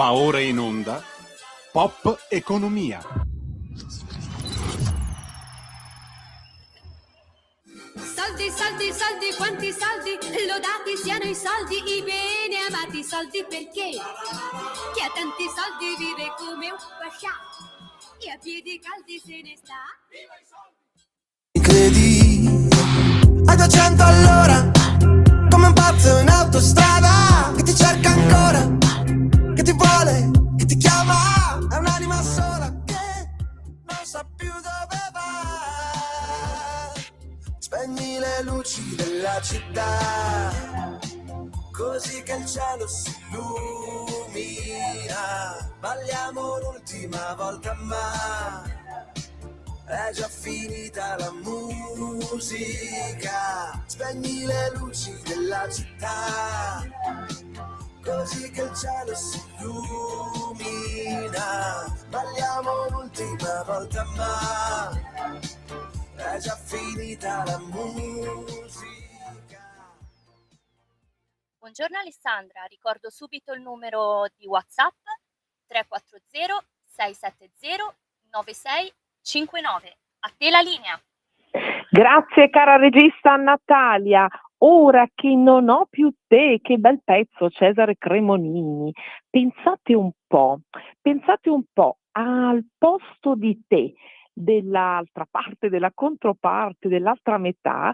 Va ora in onda Pop Economia. Soldi, soldi, soldi, quanti soldi, lodati siano i soldi, i bene amati soldi, perché chi ha tanti soldi vive come un pascià e a piedi caldi se ne sta. Viva i soldi! Mi credi a 200 all'ora, come un pazzo in autostrada, che ti cerca ancora, che ti vuole, che ti chiama, è un'anima sola che non sa più dove va. Spegni le luci della città, così che il cielo si illumina. Balliamo l'ultima volta ma è già finita la musica. Spegni le luci della città, così che il cielo si illumina. Balliamo l'ultima volta ma è già finita la musica. Buongiorno Alessandra, ricordo subito il numero di WhatsApp 340 670 9659. A te la linea. Grazie cara regista Natalia. Ora che non ho più te, che bel pezzo, Cesare Cremonini. Pensate un po', al posto di te, dell'altra parte, della controparte, dell'altra metà,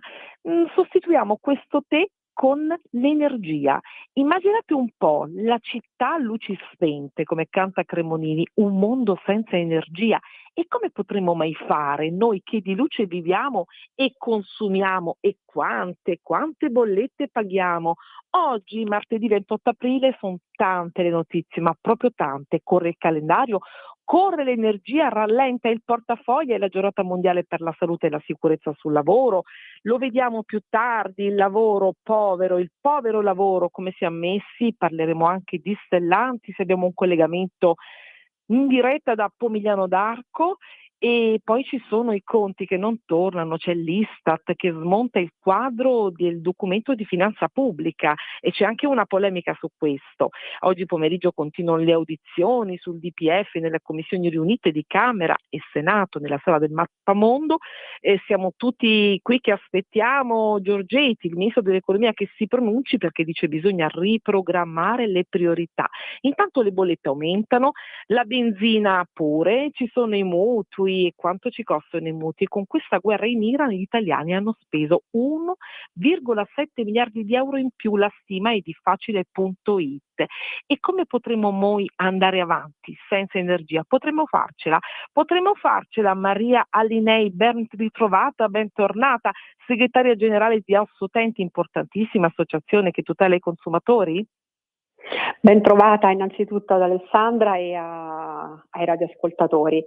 sostituiamo questo te con l'energia. Immaginate un po' la città a luci spente, come canta Cremonini, un mondo senza energia. E come potremmo mai fare noi che di luce viviamo e consumiamo, e quante bollette paghiamo? Oggi, martedì 28 aprile, sono tante le notizie, ma proprio tante. Corre il calendario, corre l'energia, rallenta il portafoglio e la giornata mondiale per la salute e la sicurezza sul lavoro. Lo vediamo più tardi, il lavoro povero, il povero lavoro, come siamo messi. Parleremo anche di Stellantis, abbiamo un collegamento in diretta da Pomigliano d'Arco. E poi ci sono i conti che non tornano, c'è l'Istat che smonta il quadro del documento di finanza pubblica e c'è anche una polemica su questo. Oggi pomeriggio continuano le audizioni sul DPEF nelle commissioni riunite di Camera e Senato nella sala del Mappamondo. Siamo tutti qui che aspettiamo Giorgetti, il ministro dell'economia, che si pronunci, perché dice bisogna riprogrammare le priorità. Intanto le bollette aumentano, la benzina pure, ci sono i mutui e quanto ci costano i mutui. Con questa guerra in Iran gli italiani hanno speso 1,7 miliardi di euro in più, la stima è di Facile.it. E come potremmo noi andare avanti senza energia? Potremmo farcela Maria Alinei, ben ritrovata, bentornata, segretaria generale di Assoutenti, importantissima associazione che tutela i consumatori. Ben trovata innanzitutto ad Alessandra e ai radioascoltatori.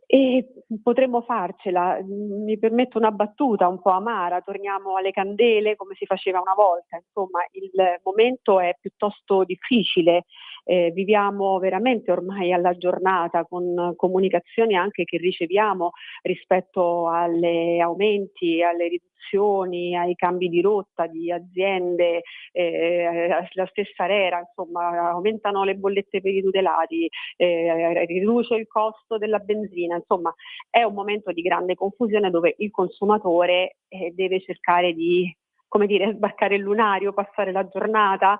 E potremmo farcela, mi permetto una battuta un po' amara, torniamo alle candele come si faceva una volta, insomma il momento è piuttosto difficile, viviamo veramente ormai alla giornata con comunicazioni anche che riceviamo rispetto alle aumenti, alle riduzioni, ai cambi di rotta di aziende, la stessa ARERA, insomma aumentano le bollette per i tutelati, riduce il costo della benzina, insomma è un momento di grande confusione dove il consumatore deve cercare di, come dire, sbarcare il lunario, passare la giornata,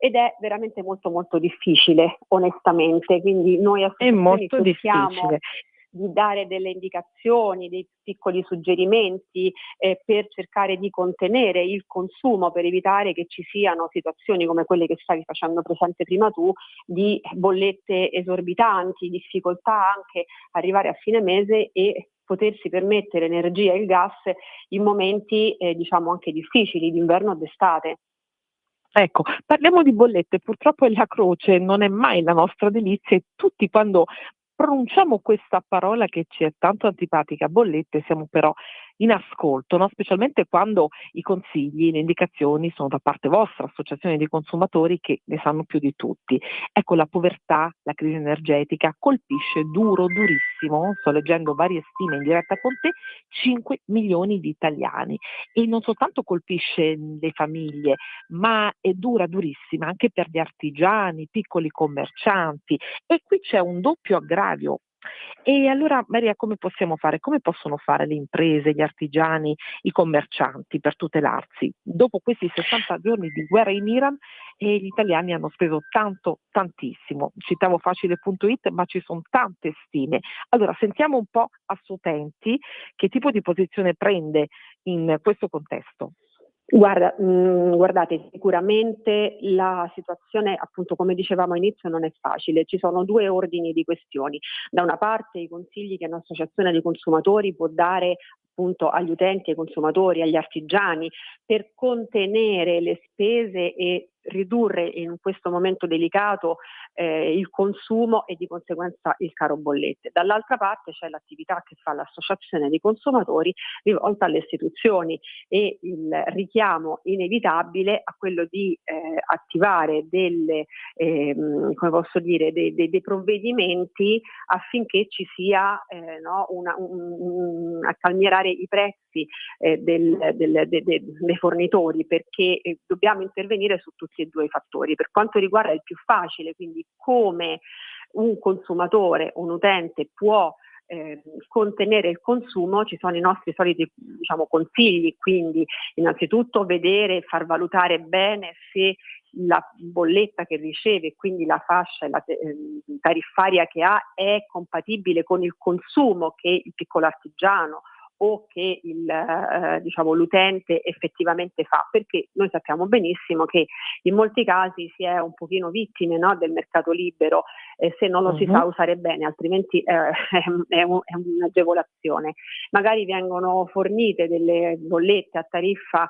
ed è veramente molto molto difficile onestamente, quindi noi associazioni cerchiamo di dare delle indicazioni, dei piccoli suggerimenti per cercare di contenere il consumo, per evitare che ci siano situazioni come quelle che stavi facendo presente prima tu, di bollette esorbitanti, difficoltà anche arrivare a fine mese e potersi permettere energia e il gas in momenti diciamo anche difficili, d'inverno o d'estate. Ecco, parliamo di bollette, purtroppo la croce non è mai la nostra delizia e tutti quando pronunciamo questa parola che ci è tanto antipatica, bollette, siamo però in ascolto, no? Specialmente quando i consigli, le indicazioni sono da parte vostra, associazioni di consumatori che ne sanno più di tutti. Ecco, la povertà, la crisi energetica colpisce durissimo, sto leggendo varie stime in diretta con te, 5 milioni di italiani, e non soltanto colpisce le famiglie, ma è durissima anche per gli artigiani, piccoli commercianti, e qui c'è un doppio aggravio. E allora, Maria, come possiamo fare? Come possono fare le imprese, gli artigiani, i commercianti per tutelarsi? Dopo questi 60 giorni di guerra in Iran, gli italiani hanno speso tantissimo. Citavo facile.it, ma ci sono tante stime. Allora, sentiamo un po' Assoutenti che tipo di posizione prende in questo contesto. Guardate, sicuramente la situazione, appunto, come dicevamo all'inizio, non è facile. Ci sono due ordini di questioni. Da una parte i consigli che un'associazione di consumatori può dare appunto agli utenti, ai consumatori, agli artigiani per contenere le spese e ridurre in questo momento delicato il consumo e di conseguenza il caro bollette. Dall'altra parte c'è l'attività che fa l'associazione di consumatori rivolta alle istituzioni e il richiamo inevitabile a quello di attivare delle, come posso dire, dei provvedimenti affinché ci sia a calmierare i prezzi dei fornitori, perché dobbiamo intervenire su tutti e due i fattori. Per quanto riguarda il più facile, quindi come un consumatore, un utente può contenere il consumo, ci sono i nostri soliti consigli, quindi innanzitutto vedere e far valutare bene se la bolletta che riceve, quindi la fascia tariffaria che ha, è compatibile con il consumo che il piccolo artigiano o che l'utente effettivamente fa, perché noi sappiamo benissimo che in molti casi si è un pochino vittime, no, del mercato libero se non lo si sa usare bene, altrimenti è un'agevolazione. Magari vengono fornite delle bollette a tariffa,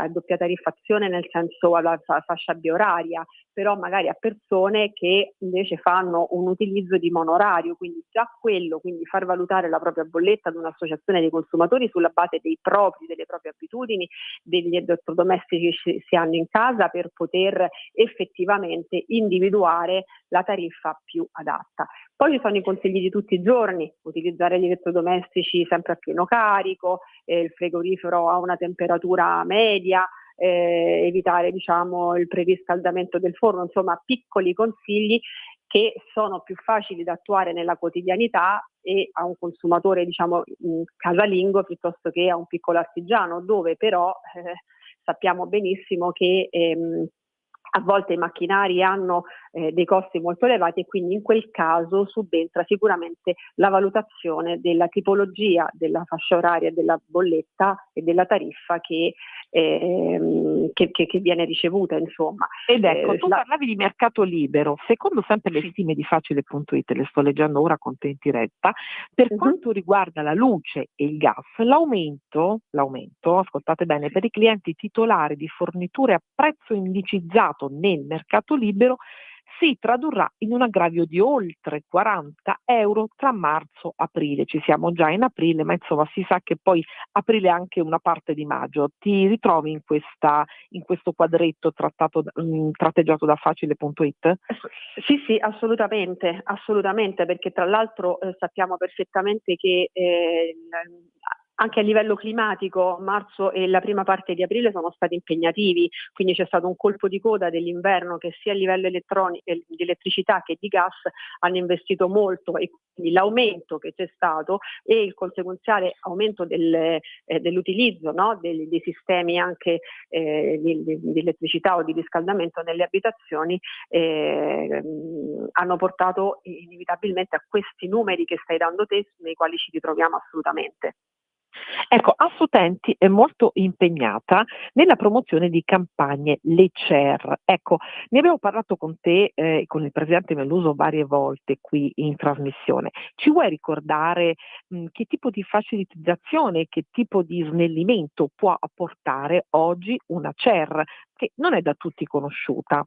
doppia tariffazione, nel senso alla fascia bioraria, però magari a persone che invece fanno un utilizzo di monorario, quindi già quello, quindi far valutare la propria bolletta ad un'associazione di consumatori sulla base delle proprie abitudini, degli elettrodomestici che si hanno in casa, per poter effettivamente individuare la tariffa più adatta. Poi ci sono i consigli di tutti i giorni: utilizzare gli elettrodomestici sempre a pieno carico, il frigorifero a una temperatura media, evitare il preriscaldamento del forno, insomma piccoli consigli che sono più facili da attuare nella quotidianità e a un consumatore casalingo piuttosto che a un piccolo artigiano, dove però sappiamo benissimo che a volte i macchinari hanno dei costi molto elevati, e quindi in quel caso subentra sicuramente la valutazione della tipologia della fascia oraria della bolletta e della tariffa che viene ricevuta, insomma. Ed ecco, tu parlavi di mercato libero. Secondo sempre le stime di facile.it, le sto leggendo ora con te in diretta, per quanto riguarda la luce e il gas, l'aumento, ascoltate bene, per i clienti titolari di forniture a prezzo indicizzato nel mercato libero si tradurrà in un aggravio di oltre 40 euro tra marzo e aprile. Ci siamo già in aprile, ma insomma si sa che poi aprile è anche una parte di maggio. Ti ritrovi in questo quadretto tratteggiato da facile.it? Sì, assolutamente, perché tra l'altro sappiamo perfettamente che anche a livello climatico marzo e la prima parte di aprile sono stati impegnativi, quindi c'è stato un colpo di coda dell'inverno che sia a livello di elettricità che di gas hanno investito molto, e quindi l'aumento che c'è stato e il conseguenziale aumento dell'utilizzo, no, dei sistemi anche di elettricità o di riscaldamento nelle abitazioni hanno portato inevitabilmente a questi numeri che stai dando te, nei quali ci ritroviamo assolutamente. Ecco, Assoutenti è molto impegnata nella promozione di campagne LeCer. Ecco, ne abbiamo parlato con te, con il presidente Melluso varie volte qui in trasmissione. Ci vuoi ricordare che tipo di facilitazione, che tipo di snellimento può apportare oggi una CER, che non è da tutti conosciuta?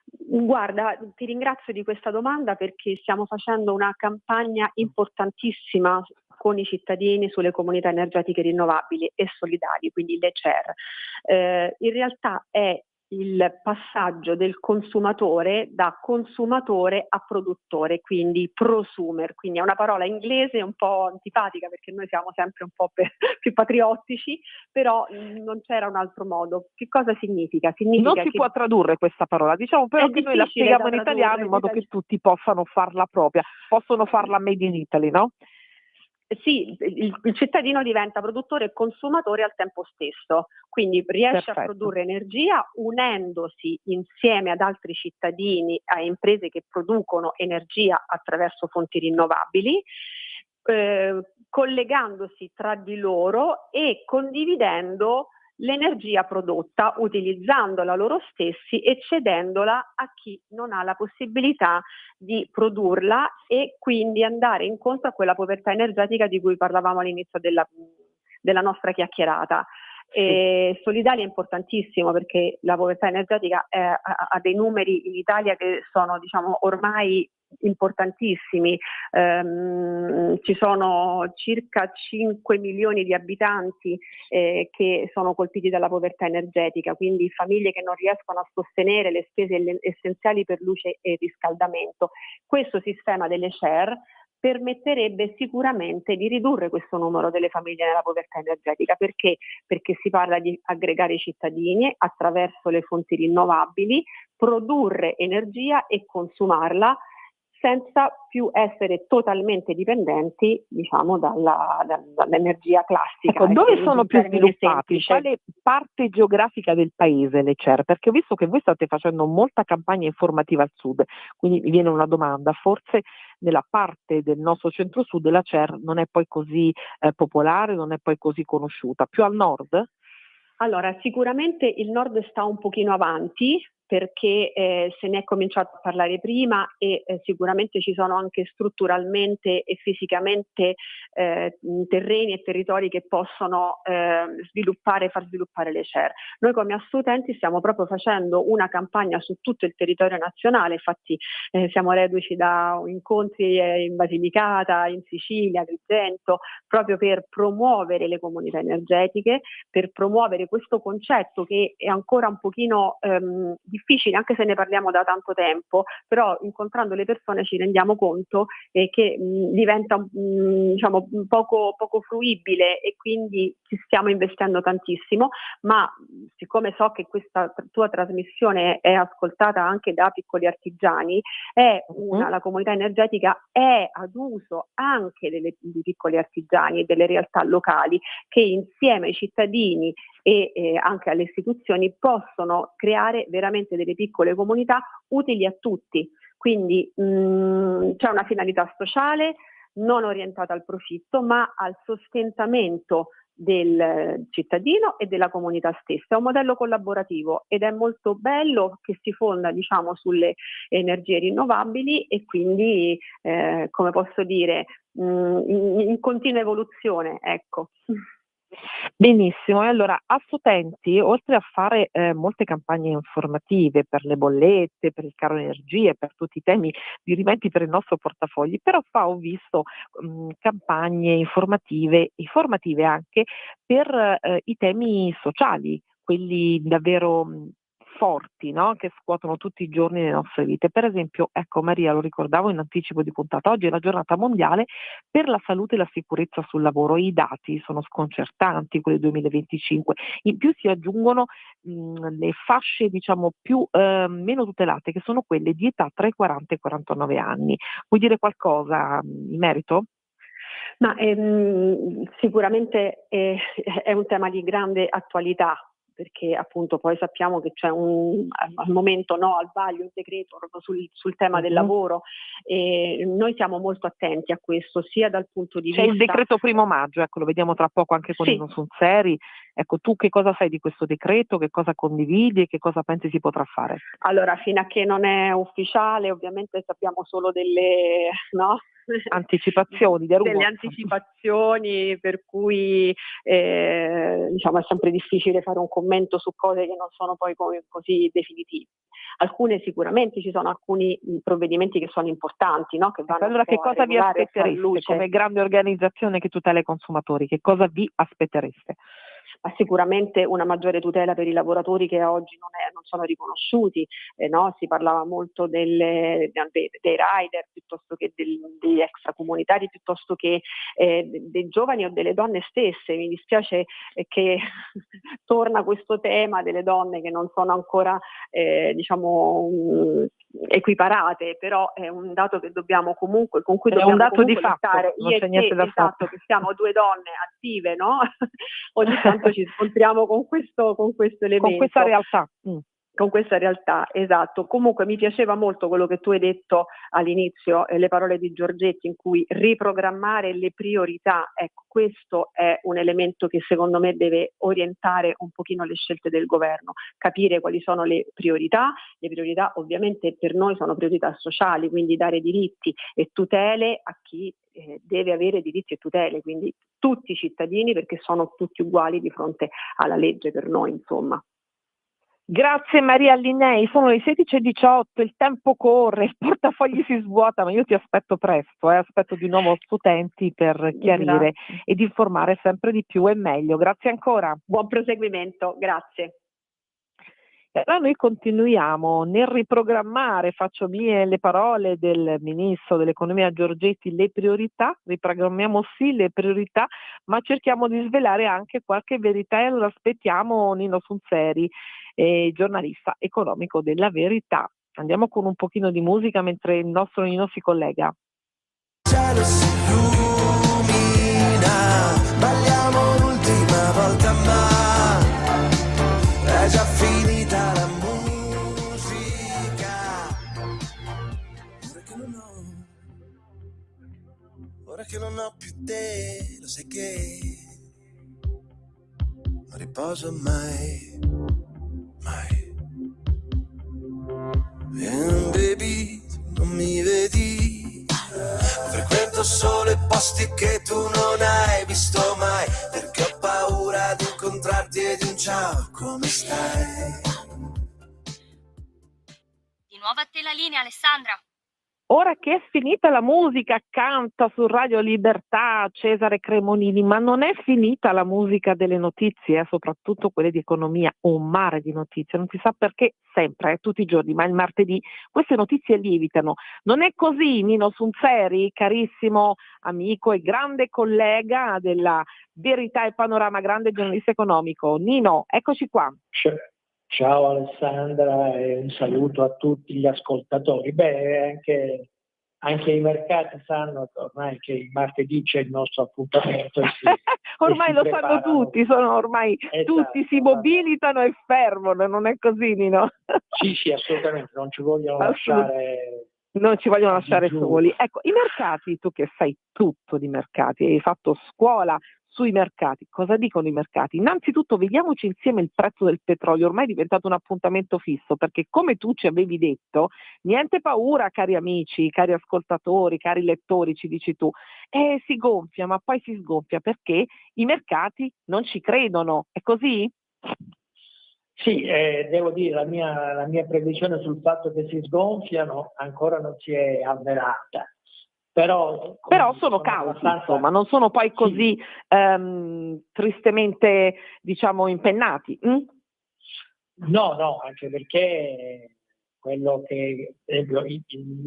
Guarda, ti ringrazio di questa domanda, perché stiamo facendo una campagna importantissima con i cittadini sulle comunità energetiche rinnovabili e solidali, quindi le CER. In realtà è il passaggio del consumatore da consumatore a produttore, quindi prosumer, quindi è una parola inglese un po' antipatica perché noi siamo sempre un po' più patriottici, però non c'era un altro modo. Che cosa significa? Significa Non si che può tradurre questa parola, diciamo però è che noi la difficile spieghiamo da in italiano tradurre in modo che tutti possano farla propria, possono farla made in Italy, no? Sì, il cittadino diventa produttore e consumatore al tempo stesso, quindi riesce a Perfetto. produrre energia unendosi insieme ad altri cittadini, a imprese che producono energia attraverso fonti rinnovabili, collegandosi tra di loro e condividendo l'energia prodotta, utilizzandola loro stessi e cedendola a chi non ha la possibilità di produrla e quindi andare incontro a quella povertà energetica di cui parlavamo all'inizio della nostra chiacchierata. Solidali è importantissimo perché la povertà energetica ha dei numeri in Italia che sono, diciamo, ormai importantissimi. Ci sono circa 5 milioni di abitanti che sono colpiti dalla povertà energetica, quindi famiglie che non riescono a sostenere le spese essenziali per luce e riscaldamento. Questo sistema delle CER permetterebbe sicuramente di ridurre questo numero delle famiglie nella povertà energetica. Perché? Perché si parla di aggregare i cittadini attraverso le fonti rinnovabili, produrre energia e consumarla senza più essere totalmente dipendenti, diciamo, dall'energia classica. Ecco, dove sono più termine sviluppati? semplice. Quale parte geografica del paese le CER? Perché ho visto che voi state facendo molta campagna informativa al sud, quindi mi viene una domanda, forse nella parte del nostro centro-sud la CER non è poi così popolare, non è poi così conosciuta, più al nord? Allora, sicuramente il nord sta un pochino avanti perché se ne è cominciato a parlare prima e sicuramente ci sono anche strutturalmente e fisicamente terreni e territori che possono far sviluppare le CER. Noi come Assoutenti stiamo proprio facendo una campagna su tutto il territorio nazionale, infatti siamo reduci da incontri in Basilicata, in Sicilia, Agrigento, proprio per promuovere le comunità energetiche, per promuovere questo concetto che è ancora un pochino difficile, anche se ne parliamo da tanto tempo, però incontrando le persone ci rendiamo conto che diventa diciamo poco fruibile e quindi ci stiamo investendo tantissimo, ma siccome so che questa tua trasmissione è ascoltata anche da piccoli artigiani, la comunità energetica è ad uso anche di piccoli artigiani e delle realtà locali che insieme ai cittadini e anche alle istituzioni possono creare veramente delle piccole comunità utili a tutti. Quindi c'è una finalità sociale non orientata al profitto ma al sostentamento del cittadino e della comunità stessa. È un modello collaborativo ed è molto bello che si fonda, diciamo, sulle energie rinnovabili e quindi, come posso dire, in continua evoluzione, ecco. Benissimo, e allora Assoutenti, oltre a fare molte campagne informative per le bollette, per il caro energie, per tutti i temi dirimenti per il nostro portafogli, però ho visto campagne informative anche per i temi sociali, quelli davvero forti, no? Che scuotono tutti i giorni le nostre vite. Per esempio, ecco Maria, lo ricordavo in anticipo di puntata, oggi è la giornata mondiale per la salute e la sicurezza sul lavoro. I dati sono sconcertanti, quelli 2025. In più si aggiungono le fasce, diciamo, meno tutelate, che sono quelle di età tra i 40 e i 49 anni. Vuoi dire qualcosa in merito? Ma sicuramente è un tema di grande attualità, perché appunto poi sappiamo che c'è al momento al vaglio un decreto proprio sul tema del lavoro e noi siamo molto attenti a questo, sia dal punto di vista... C'è il decreto 1° maggio, ecco, lo vediamo tra poco anche con i non sul seri, Ecco, tu che cosa sai di questo decreto, che cosa condividi e che cosa pensi si potrà fare? Allora, fino a che non è ufficiale, ovviamente sappiamo solo delle, no? Anticipazioni, Delle anticipazioni, per cui diciamo è sempre difficile fare un commento su cose che non sono poi così definitive. Alcune sicuramente, ci sono alcuni provvedimenti che sono importanti, no? Che vanno allora, che a cosa vi regolare e far aspettereste luce. come grande organizzazione che tutela i consumatori? Che cosa vi aspettereste? Ma sicuramente una maggiore tutela per i lavoratori che oggi non sono riconosciuti, no? Si parlava molto dei rider piuttosto che degli extracomunitari, piuttosto che dei giovani o delle donne stesse. Mi dispiace che torna questo tema delle donne che non sono ancora equiparate, però è un dato che dobbiamo comunque, con cui dobbiamo un dato comunque di fatto, lottare. non Io c'è e niente te, da fare. esatto, che siamo due donne attive, no? Ogni tanto ci scontriamo con questo elemento. Con questa realtà. Con questa realtà, esatto. Comunque mi piaceva molto quello che tu hai detto all'inizio, le parole di Giorgetti, in cui riprogrammare le priorità. Ecco, questo è un elemento che secondo me deve orientare un pochino le scelte del governo, capire quali sono le priorità. Le priorità ovviamente per noi sono priorità sociali, quindi dare diritti e tutele a chi deve avere diritti e tutele, quindi tutti i cittadini, perché sono tutti uguali di fronte alla legge per noi, insomma. Grazie Maria Linnei, sono le 16:18, il tempo corre, il portafogli si svuota, ma io ti aspetto presto, aspetto di nuovo studenti per chiarire ed informare sempre di più e meglio. Grazie ancora. Buon proseguimento, grazie. Allora noi continuiamo nel riprogrammare, faccio mie le parole del Ministro dell'Economia Giorgetti, le priorità, riprogrammiamo sì le priorità, ma cerchiamo di svelare anche qualche verità e allora aspettiamo Nino Sunzeri, giornalista economico della Verità. Andiamo con un pochino di musica mentre il nostro Nino si collega. Cielo si illumina, balliamo l'ultima volta ma è già finita la musica. Ora che non ho più te, lo sai che non riposo mai, mai. And baby, non mi vedi, frequento solo i posti che tu non hai visto mai, perché ho paura di incontrarti e di un ciao, come stai? Di nuovo a te la linea, Alessandra. Ora che è finita la musica, canta su Radio Libertà Cesare Cremonini, ma non è finita la musica delle notizie, soprattutto quelle di economia, un mare di notizie, non si sa perché sempre, tutti i giorni, ma il martedì queste notizie lievitano. Non è così, Nino Sunzeri, carissimo amico e grande collega della Verità e Panorama, grande giornalista economico. Nino, eccoci qua. Ciao Alessandra e un saluto a tutti gli ascoltatori. Beh, anche i mercati sanno ormai che il martedì c'è il nostro appuntamento. Ormai lo sanno tutti, tutti si mobilitano e fermano, non è così, Nino? Sì, assolutamente, non ci vogliono lasciare. Non ci vogliono lasciare soli. Ecco, i mercati, tu che sai tutto di mercati, hai fatto scuola sui mercati, cosa dicono i mercati? Innanzitutto vediamoci insieme il prezzo del petrolio, ormai è diventato un appuntamento fisso, perché come tu ci avevi detto, niente paura cari amici, cari ascoltatori, cari lettori, ci dici tu, si gonfia, ma poi si sgonfia perché i mercati non ci credono, è così? Sì, devo dire, la mia previsione sul fatto che si sgonfiano ancora non si è avverata. Però sono cauti, insomma, non sono poi così tristemente, diciamo, impennati. No, anche perché quello che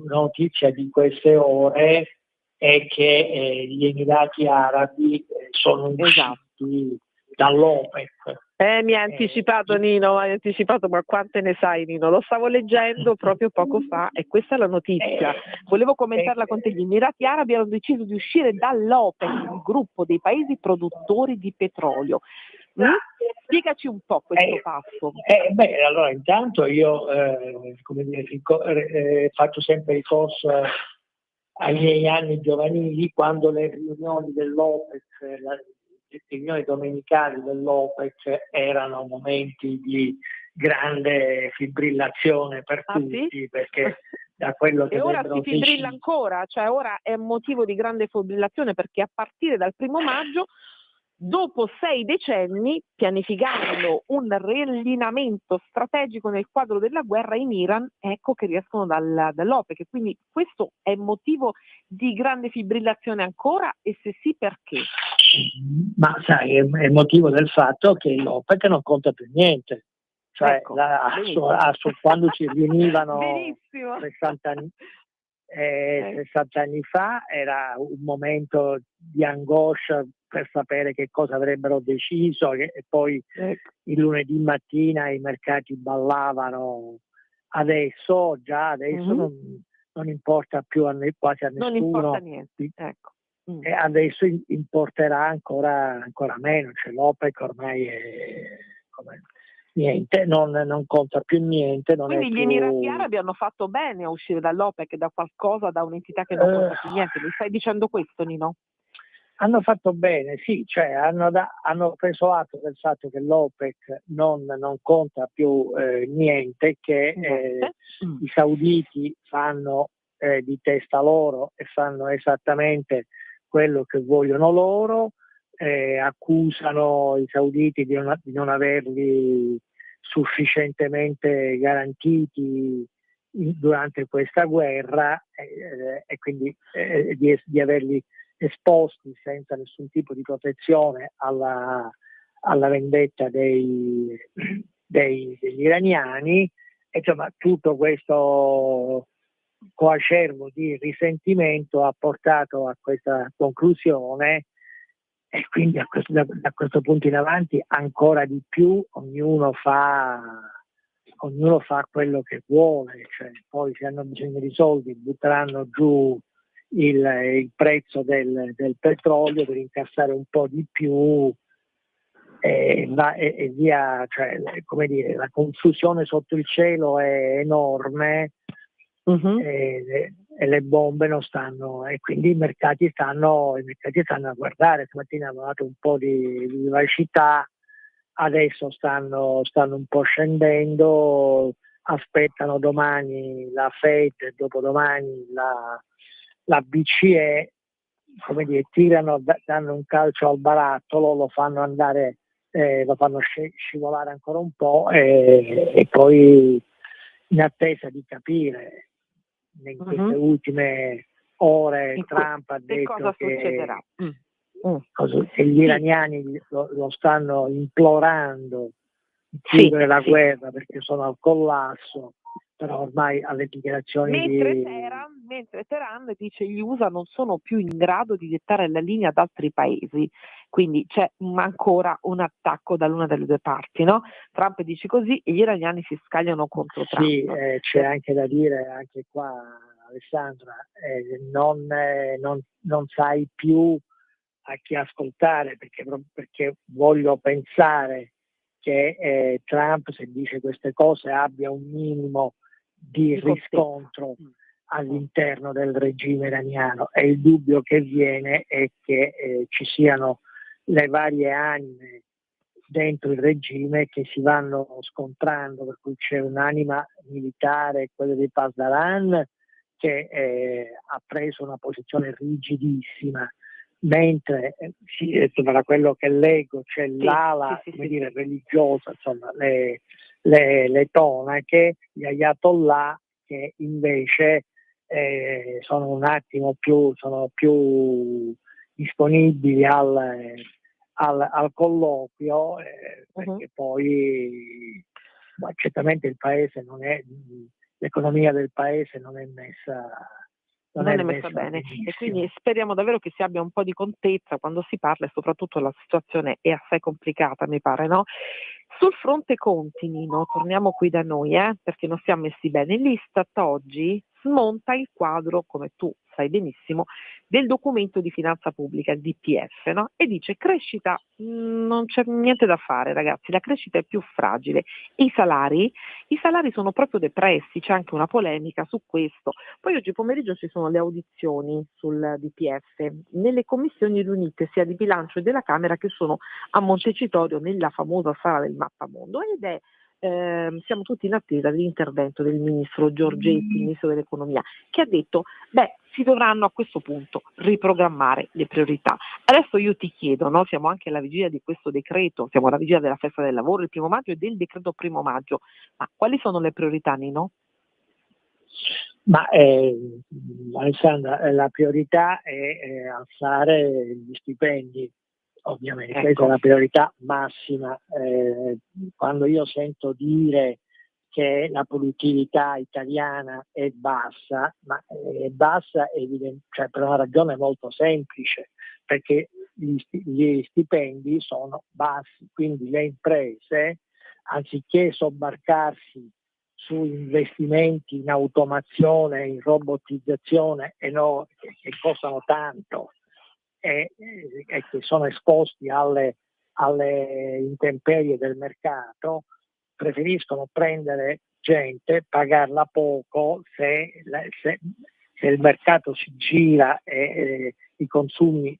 notizia di queste ore è che gli Emirati Arabi sono usciti dall'OPEC. Mi ha anticipato Nino, ma quante ne sai Nino? Lo stavo leggendo proprio poco fa e questa è la notizia. Volevo commentarla con te. Gli Emirati Arabi hanno deciso di uscire dall'OPEC, il gruppo dei paesi produttori di petrolio. Spiegaci un po' questo passo. Allora intanto io faccio sempre ricorso ai miei anni giovanili, quando le riunioni dell'OPEC le riunioni domenicali dell'OPEC erano momenti di grande fibrillazione per tutti, sì? perché da quello che E ora vengono si fibrilla decisi, ancora, cioè ora è motivo di grande fibrillazione perché a partire dal 1° maggio, dopo 6 decenni, pianificando un riallineamento strategico nel quadro della guerra in Iran, ecco che riescono dall'OPEC. Quindi questo è motivo di grande fibrillazione ancora, e se sì, perché? ma sai, è motivo del fatto che l'OPEC non conta più niente. Cioè, Ecco, benissimo. quando si riunivano Benissimo. 60 anni, Ecco. 60 anni fa era un momento di angoscia per sapere che cosa avrebbero deciso, e poi Ecco. il lunedì mattina i mercati ballavano. Adesso non importa più quasi a Non nessuno. importa niente, ecco. E adesso importerà ancora meno, cioè l'OPEC ormai è come niente, non conta più niente. Quindi gli Emirati Arabi hanno fatto bene a uscire dall'OPEC, da qualcosa, da un'entità che non conta più niente. Mi stai dicendo questo, Nino? Hanno fatto bene, sì, cioè hanno preso atto del fatto che l'OPEC non conta più niente, che i sauditi fanno di testa loro e fanno esattamente quello che vogliono loro, accusano i sauditi di non averli sufficientemente garantiti durante questa guerra, e quindi di averli esposti senza nessun tipo di protezione alla vendetta degli iraniani. E insomma, tutto questo coacervo di risentimento ha portato a questa conclusione, e quindi da questo punto in avanti ancora di più ognuno fa quello che vuole, cioè, poi se hanno bisogno di soldi butteranno giù il prezzo del petrolio per incassare un po' di più, e via, cioè, come dire, la confusione sotto il cielo è enorme. E le bombe non stanno, e quindi i mercati stanno a guardare. Stamattina hanno dato un po' di vivacità, adesso stanno un po' scendendo, aspettano domani la Fed, dopodomani la BCE, come dire, danno un calcio al barattolo, lo fanno andare, lo fanno scivolare ancora un po', e poi in attesa di capire. In queste ultime ore Trump ha detto cosa succederà. Che gli iraniani lo stanno implorando di chiudere la guerra perché sono al collasso, però ormai alle dichiarazioni mentre Teheran dice gli USA non sono più in grado di dettare la linea ad altri paesi, quindi c'è ancora un attacco dall'una delle due parti, no? Trump dice così e gli iraniani si scagliano contro Trump. Sì, c'è anche da dire anche qua, Alessandra, non sai più a chi ascoltare, perché voglio pensare che Trump, se dice queste cose, abbia un minimo di riscontro all'interno del regime iraniano, e il dubbio che viene è che ci siano le varie anime dentro il regime che si vanno scontrando, per cui c'è un'anima militare, quella di Pasdaran, che ha preso una posizione rigidissima, mentre da quello che leggo c'è l'ala religiosa, insomma le tonache, gli ayatollah, che invece sono un attimo più disponibili al colloquio, perché poi certamente il paese l'economia del paese non è messa bene, benissimo. e quindi speriamo davvero che si abbia un po' di contezza quando si parla, e soprattutto la situazione è assai complicata, mi pare, no? Sul fronte conti, Nino, torniamo qui da noi, perché non siamo messi bene. L'Istat oggi smonta il quadro, come tu sai benissimo, del documento di finanza pubblica, il DPEF, no? E dice crescita, non c'è niente da fare ragazzi, la crescita è più fragile. E i salari sono proprio depressi, c'è anche una polemica su questo. Poi oggi pomeriggio ci sono le audizioni sul DPEF nelle commissioni riunite sia di bilancio e della Camera, che sono a Montecitorio nella famosa sala del Mappamondo, ed è siamo tutti in attesa dell'intervento del ministro Giorgetti, il ministro dell'economia, che ha detto si dovranno a questo punto riprogrammare le priorità. Adesso io ti chiedo, no? Siamo anche alla vigilia di questo decreto, siamo alla vigilia della festa del lavoro il 1° maggio e del decreto 1° maggio, ma quali sono le priorità, Nino? Ma Alessandra, la priorità è alzare gli stipendi. Ovviamente questa è la priorità massima. Quando io sento dire che la produttività italiana è bassa, ma è bassa cioè per una ragione molto semplice, perché gli stipendi sono bassi, quindi le imprese, anziché sobbarcarsi su investimenti in automazione, in robotizzazione che costano tanto, e che sono esposti alle intemperie del mercato, preferiscono prendere gente, pagarla poco, se il mercato si gira e i consumi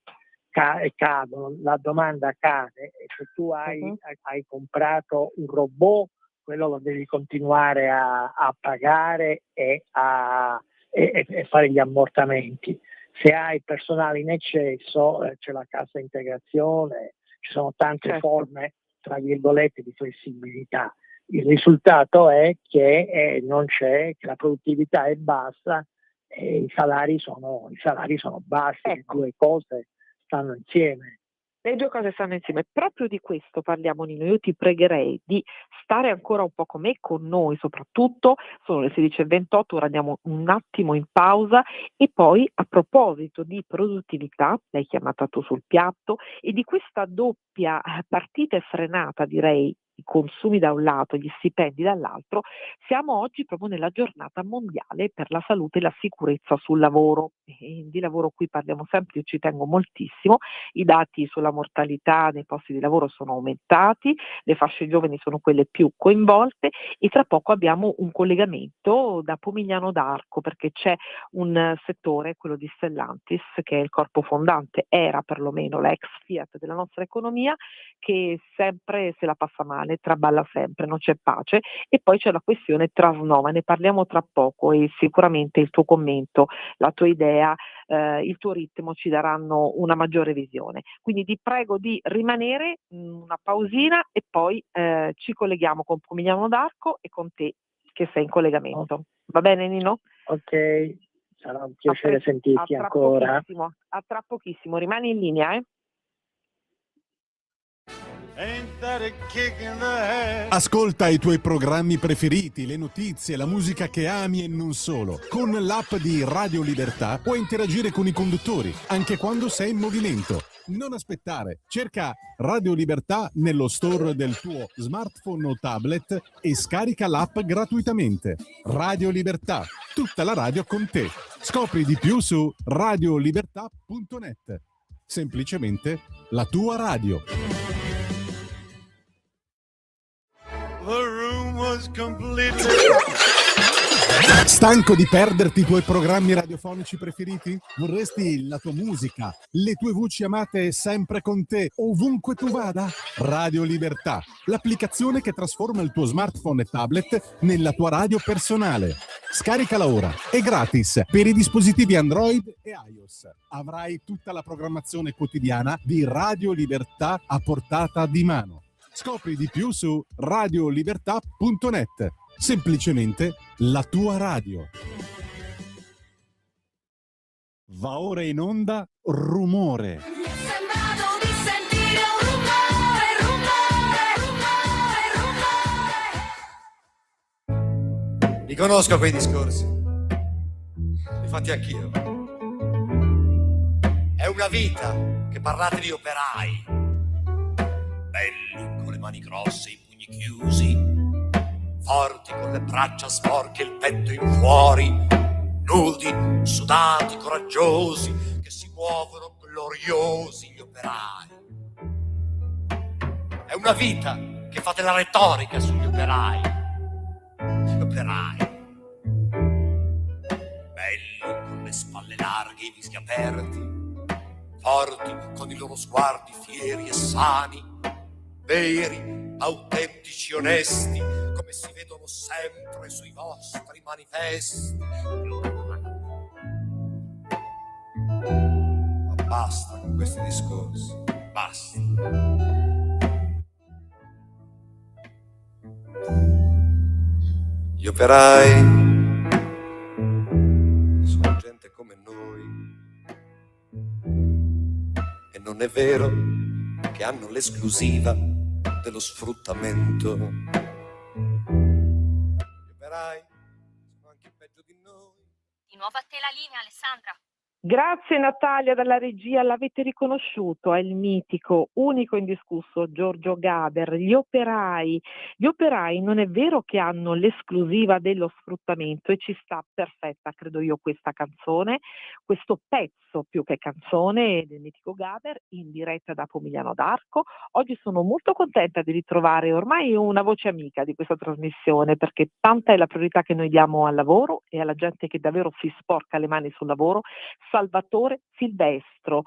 cadono, la domanda cade, e se tu hai comprato un robot, quello lo devi continuare a pagare e fare gli ammortamenti. Se hai personale in eccesso, c'è la cassa integrazione, ci sono tante forme, tra virgolette, di flessibilità. Il risultato è che non c'è, che la produttività è bassa e i salari sono bassi. Le due cose stanno insieme. Le due cose stanno insieme. Proprio di questo parliamo, Nino. Io ti pregherei di stare ancora un po' con noi, soprattutto sono le 16:28, ora andiamo un attimo in pausa, e poi a proposito di produttività, l'hai chiamata tu sul piatto, e di questa doppia partita e frenata, direi, i consumi da un lato, gli stipendi dall'altro, siamo oggi proprio nella giornata mondiale per la salute e la sicurezza sul lavoro. E di lavoro qui parliamo sempre, io ci tengo moltissimo, i dati sulla mortalità nei posti di lavoro sono aumentati, le fasce giovani sono quelle più coinvolte, e tra poco abbiamo un collegamento da Pomigliano d'Arco, perché c'è un settore, quello di Stellantis, che è il corpo fondante, era perlomeno la ex Fiat della nostra economia, che sempre se la passa male, traballa sempre, non c'è pace. E poi c'è la questione Trasnova, ne parliamo tra poco, e sicuramente il tuo commento, la tua idea, il tuo ritmo ci daranno una maggiore visione. Quindi ti prego di rimanere, una pausina, e poi ci colleghiamo con Pomigliano d'Arco e con te che sei in collegamento. Va bene, Nino? Ok, sarà un piacere sentirti ancora. A tra pochissimo, rimani in linea, eh? Ascolta i tuoi programmi preferiti, le notizie, la musica che ami e non solo. Con l'app di Radio Libertà puoi interagire con i conduttori, anche quando sei in movimento. Non aspettare, cerca Radio Libertà nello store del tuo smartphone o tablet e scarica l'app gratuitamente. Radio Libertà, tutta la radio con te. Scopri di più su radiolibertà.net. Semplicemente la tua radio. Stanco di perderti i tuoi programmi radiofonici preferiti? Vorresti la tua musica, le tue voci amate sempre con te, ovunque tu vada? Radio Libertà, l'applicazione che trasforma il tuo smartphone e tablet nella tua radio personale. Scaricala ora, è gratis per i dispositivi Android e iOS. Avrai tutta la programmazione quotidiana di Radio Libertà a portata di mano. Scopri di più su radiolibertà.net. Semplicemente la tua radio. Va ora in onda Rumore. Mi è sembrato di sentire un rumore. Li conosco quei discorsi. Li fatti anch'io. È una vita che parlate di operai. Belli con le mani grosse, i pugni chiusi, forti con le braccia sporche, il petto in fuori, nudi, sudati, coraggiosi, che si muovono gloriosi gli operai. È una vita che fa della retorica sugli operai. Gli operai, belli con le spalle larghe e i visi aperti, forti con i loro sguardi fieri e sani, veri, autentici, onesti, come si vedono sempre sui vostri manifesti. Ma basta con questi discorsi, basta. Gli operai sono gente come noi e non è vero che hanno l'esclusiva dello sfruttamento. Gli operai sono anche peggio di noi. Di nuovo a te la linea, Alessandra. Grazie Natalia dalla regia, l'avete riconosciuto, è il mitico, unico e indiscusso Giorgio Gaber. Gli operai non è vero che hanno l'esclusiva dello sfruttamento e ci sta perfetta, credo io, questa canzone, questo pezzo più che canzone del mitico Gaber in diretta da Pomigliano d'Arco. Oggi sono molto contenta di ritrovare ormai una voce amica di questa trasmissione, perché tanta è la priorità che noi diamo al lavoro e alla gente che davvero si sporca le mani sul lavoro. Salvatore Silvestro,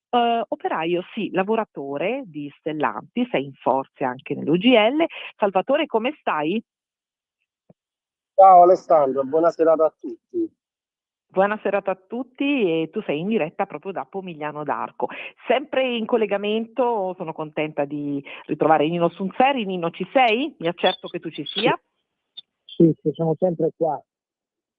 operaio sì, lavoratore di Stellantis, sei in forze anche nell'UGL. Salvatore, come stai? Ciao Alessandro, buona serata a tutti. Buona serata a tutti, e tu sei in diretta proprio da Pomigliano d'Arco. Sempre in collegamento, sono contenta di ritrovare Nino Sunzeri. Nino, ci sei? Mi accerto che tu ci sia. Sì, sono sempre qua.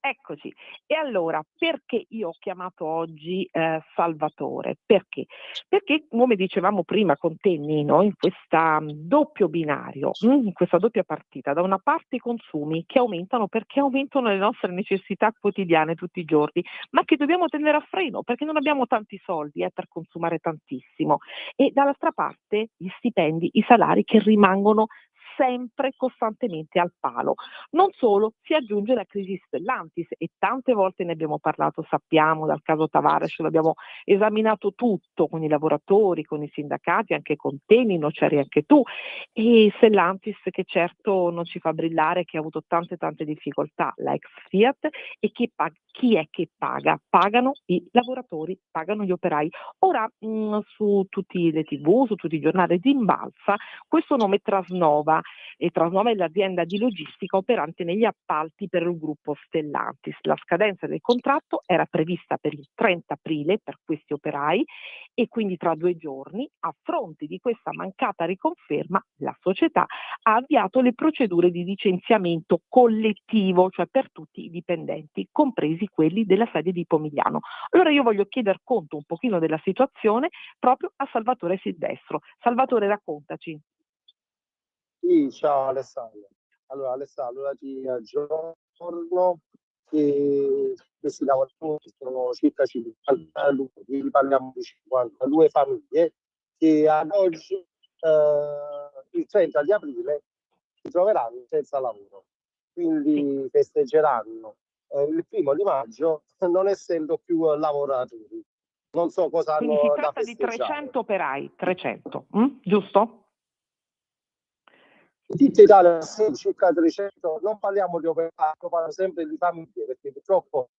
Eccoci. E allora, perché io ho chiamato oggi Salvatore? Perché? Perché, come dicevamo prima con te, Nino, in questa doppio binario, in questa doppia partita, da una parte i consumi che aumentano perché aumentano le nostre necessità quotidiane tutti i giorni, ma che dobbiamo tenere a freno perché non abbiamo tanti soldi per consumare tantissimo, e dall'altra parte gli stipendi, i salari che rimangono sempre costantemente al palo. Non solo, si aggiunge la crisi Stellantis e tante volte ne abbiamo parlato, sappiamo, dal caso Tavares, l'abbiamo esaminato tutto con i lavoratori, con i sindacati, anche con te, Nino, c'eri anche tu, e Stellantis che certo non ci fa brillare, che ha avuto tante difficoltà, la ex Fiat, e chi è che paga? Pagano i lavoratori, pagano gli operai. Ora su tutte le TV, su tutti i giornali rimbalza questo nome Trasnova, e Trasnova è l'azienda di logistica operante negli appalti per il gruppo Stellantis. La scadenza del contratto era prevista per il 30 aprile per questi operai, e quindi tra 2 giorni, a fronte di questa mancata riconferma, la società ha avviato le procedure di licenziamento collettivo, cioè per tutti i dipendenti, compresi quelli della sede di Pomigliano. Allora io voglio chiedere conto un pochino della situazione proprio a Salvatore Silvestro. Salvatore, raccontaci. Sì, ciao Alessandro. Allora Alessandro, ti aggiorno che questi lavoratori sono circa 52, quindi parliamo di 52 famiglie che ad oggi, il 30 di aprile, si troveranno senza lavoro. Quindi festeggeranno il 1° maggio non essendo più lavoratori. Non so cosa Quindi si hanno da tratta di festeggiare. 300 operai, 300, giusto? In tutta Italia sì, circa 300, non parliamo di operai, parliamo sempre di famiglie, perché purtroppo,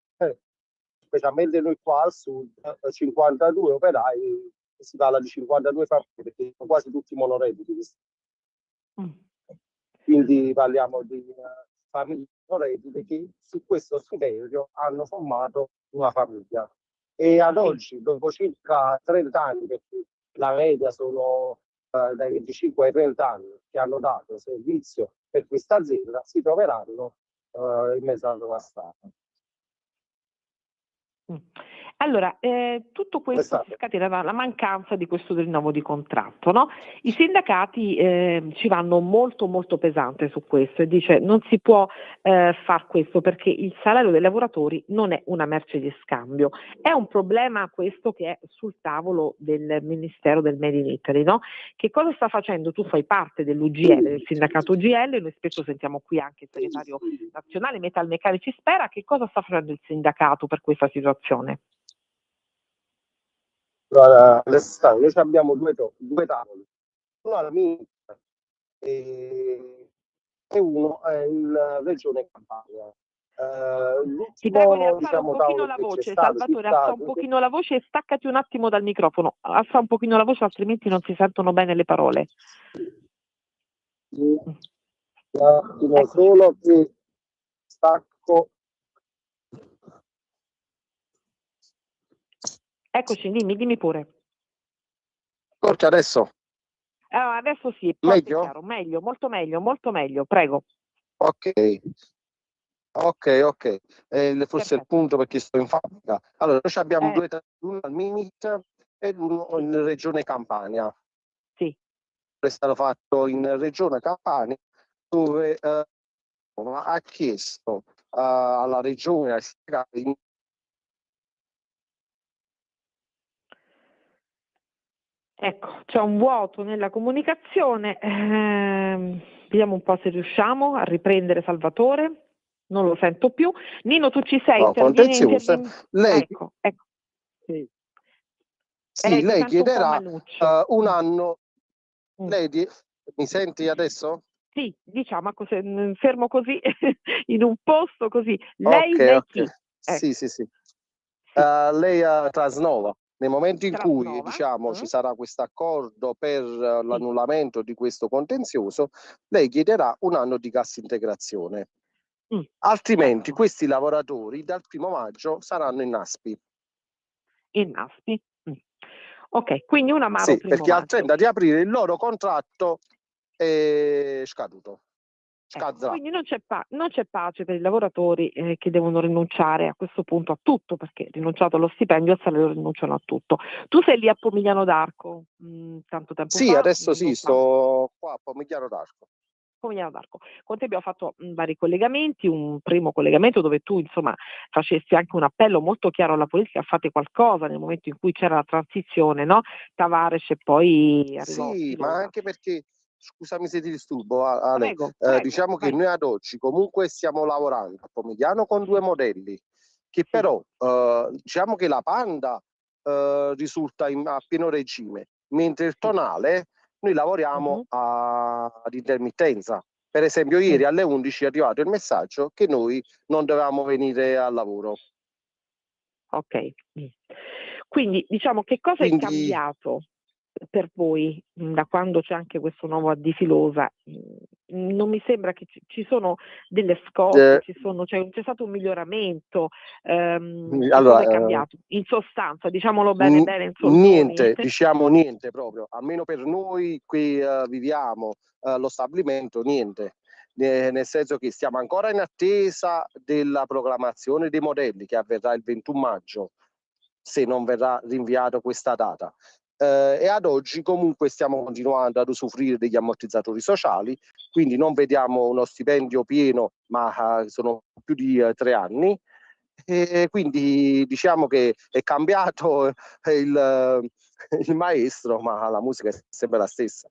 specialmente noi qua al sud, 52 operai, si parla di 52 famiglie, perché sono quasi tutti monoredditi. Quindi parliamo di famiglie monoredditi che su questo stipendio hanno formato una famiglia. E ad oggi, dopo circa 30 anni, perché la media sono dai 25 ai 30 anni che hanno dato servizio per questa azienda, si troveranno in mezzo alla strada. Allora, tutto questo si Alessandro. scatena dalla mancanza di questo rinnovo di contratto, no? I sindacati ci vanno molto molto pesante su questo e dice non si può far questo perché il salario dei lavoratori non è una merce di scambio. È un problema questo che è sul tavolo del Ministero del Made in Italy, no? Che cosa sta facendo? Tu fai parte dell'UGL, del sindacato UGL, noi spesso sentiamo qui anche il segretario nazionale Metalmeccanici Spera, che cosa sta facendo il sindacato per questa situazione? Allora, Alessandro, noi abbiamo due tavoli, uno alla Ministra e uno in Regione Campania. Ti prego di L'ultimo, alzare un diciamo, pochino tavolo la che c'è voce, stato, Salvatore, alza un pochino la voce e staccati un attimo dal microfono, alza un pochino la voce altrimenti non si sentono bene le parole. un attimo Eccoci. solo che stacco. Eccoci, dimmi pure. Forse adesso Adesso sì, forte e meglio? chiaro, meglio, molto meglio, prego. Ok, ok. Forse è il Perfetto. punto perché sto in fabbrica. Allora, noi abbiamo due tavoli, uno al Minit e uno in Regione Campania. Sì. È stato fatto in Regione Campania dove ha chiesto alla regione, ai sindacati. Ecco, c'è un vuoto nella comunicazione, vediamo un po' se riusciamo a riprendere Salvatore, non lo sento più. Nino, tu ci sei? No, contenzioso. Lei, Ecco. Sì. sì, Ti lei sento un po' chiederà maluccio. un anno. Mm. Mi senti adesso? Sì, diciamo, fermo così, in un posto così. Ok. Lei chi? Sì. Sì, Lei Trasnova. Nel momento in cui, Trasnova. diciamo, ci sarà questo accordo per Sì. l'annullamento di questo contenzioso, lei chiederà un anno di cassa integrazione. Altrimenti Ecco. questi lavoratori dal 1° maggio saranno in NASPI. In NASPI. Ok, quindi un amaro Sì, primo perché al maggio. 30 di aprile il loro contratto è scaduto. Ecco, quindi non c'è pace per i lavoratori che devono rinunciare a questo punto a tutto, perché rinunciato allo stipendio e al salario rinunciano a tutto. Tu sei lì a Pomigliano d'Arco, tanto tempo Sì, fa? adesso sì, sto qua a Pomigliano d'Arco. Pomigliano d'Arco. Con te abbiamo fatto vari collegamenti, un primo collegamento dove tu insomma facesti anche un appello molto chiaro alla politica, fate qualcosa nel momento in cui c'era la transizione, no? Tavares e poi arrivò Sì, ma Spinoza. anche perché, scusami se ti disturbo, Ale, Prego, diciamo che vai. noi ad oggi comunque stiamo lavorando a Pomigliano con due modelli, che però diciamo che la Panda risulta a pieno regime, mentre il tonale noi lavoriamo ad intermittenza. Per esempio, ieri alle 11 è arrivato il messaggio che noi non dovevamo venire al lavoro. Ok. Quindi diciamo che cosa è Quindi cambiato per voi da quando c'è anche questo nuovo AD Filosa? Non mi sembra che ci sono delle scosse, c'è stato un miglioramento, che cosa è allora, cambiato? In sostanza, diciamolo bene in soldoni. niente, diciamo niente proprio, almeno per noi qui viviamo lo stabilimento, niente. Nel senso che stiamo ancora in attesa della proclamazione dei modelli che avverrà il 21 maggio, se non verrà rinviata questa data. E ad oggi comunque stiamo continuando ad usufruire degli ammortizzatori sociali, quindi non vediamo uno stipendio pieno, ma sono più di 3 anni. E quindi diciamo che è cambiato il maestro, ma la musica è sempre la stessa.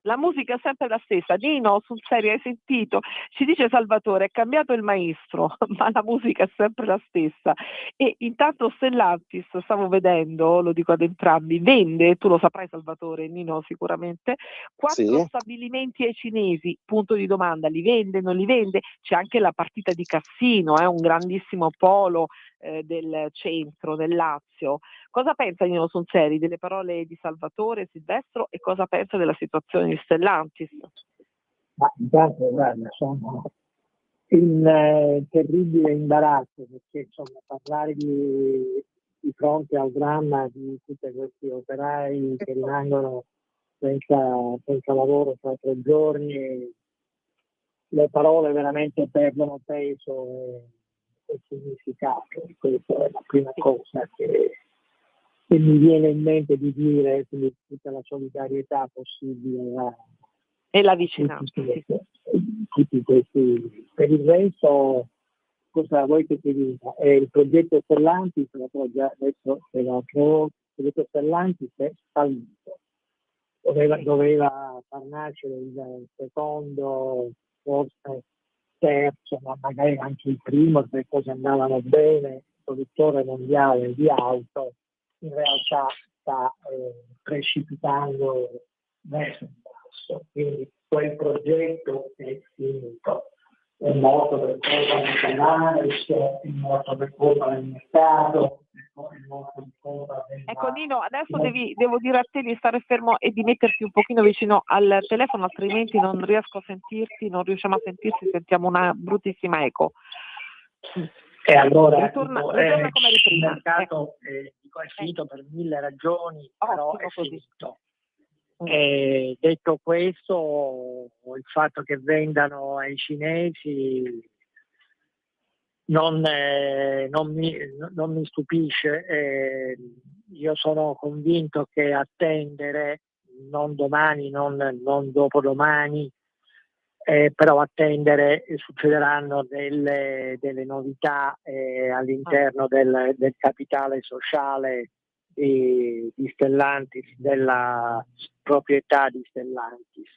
La musica è sempre la stessa. Nino, sul serio, hai sentito? Ci dice Salvatore, è cambiato il maestro, ma la musica è sempre la stessa. E intanto Stellantis, stavo vedendo, lo dico ad entrambi, vende, tu lo saprai Salvatore, Nino sicuramente, 4 Sì. stabilimenti ai cinesi, punto di domanda, li vende, non li vende? C'è anche la partita di Cassino, un grandissimo polo del centro, del Lazio. Cosa pensa Nino Sonseri delle parole di Salvatore Silvestro e cosa pensa della situazione di Stellantis? Ma intanto guarda, sono in terribile imbarazzo perché insomma parlare di fronte al dramma di tutti questi operai che rimangono senza lavoro tra 3 giorni, le parole veramente perdono peso e significato. Questa è la prima cosa che mi viene in mente di dire, quindi tutta la solidarietà possibile E la vicinanza. tutti questi. Per il resto, cosa vuoi che ti dica? Il progetto Stellantis, già adesso il progetto Stellantis è fallito. Doveva far nascere il secondo, forse terzo, ma magari anche il primo, se le cose andavano bene, produttore mondiale di auto, in realtà sta precipitando verso il basso. Quindi quel progetto è finito. È morto per colpa del Canales, è morto per colpa del mercato, è morto per colpa del... Ecco Nino, adesso devo dire a te di stare fermo e di metterti un pochino vicino al telefono, altrimenti non riesco a sentirti, non riusciamo a sentirti, sentiamo una bruttissima eco. E allora ritorna come eri prima. Il mercato è finito per 1000 ragioni, però è finito. Detto questo, il fatto che vendano ai cinesi non mi stupisce. Io sono convinto che attendere, non domani, non dopodomani, però attendere succederanno delle novità all'interno del capitale sociale di Stellantis, della proprietà di Stellantis.